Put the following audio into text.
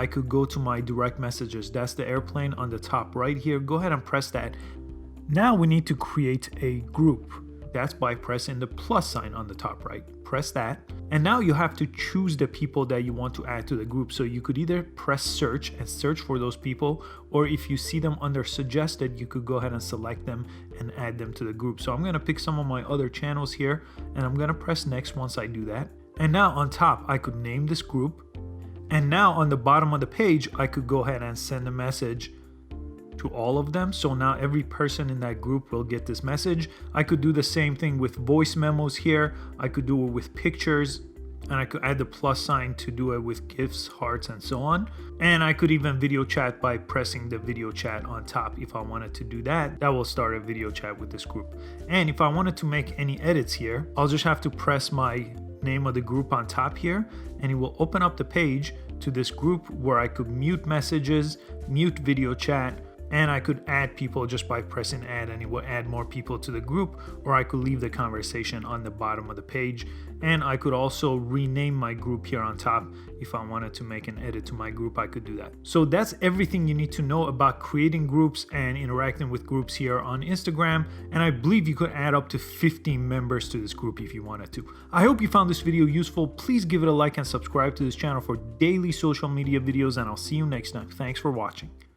I could go to my direct messages. That's the airplane on the top right here. Go ahead and press that. Now we need to create a group. That's by pressing the plus sign on the top right. Press that. And now you have to choose the people that you want to add to the group. So you could either press search and search for those people, or if you see them under suggested, you could go ahead and select them and add them to the group. So I'm going to pick some of my other channels here, and I'm going to press next once I do that. And now on top, I could name this group. And now on the bottom of the page, I could go ahead and send a message to all of them. So now every person in that group will get this message. I could do the same thing with voice memos here. I could do it with pictures, and I could add the plus sign to do it with GIFs, hearts, and so on. And I could even video chat by pressing the video chat on top. If I wanted to do that, that will start a video chat with this group. And if I wanted to make any edits here, I'll just have to press my name of the group on top here, and it will open up the page to this group where I could mute messages, mute video chat, and I could add people just by pressing add, and it will add more people to the group, or I could leave the conversation on the bottom of the page. And I could also rename my group here on top. If I wanted to make an edit to my group, I could do that. So that's everything you need to know about creating groups and interacting with groups here on Instagram. And I believe you could add up to 50 members to this group if you wanted to. I hope you found this video useful. Please give it a like and subscribe to this channel for daily social media videos, and I'll see you next time. Thanks for watching.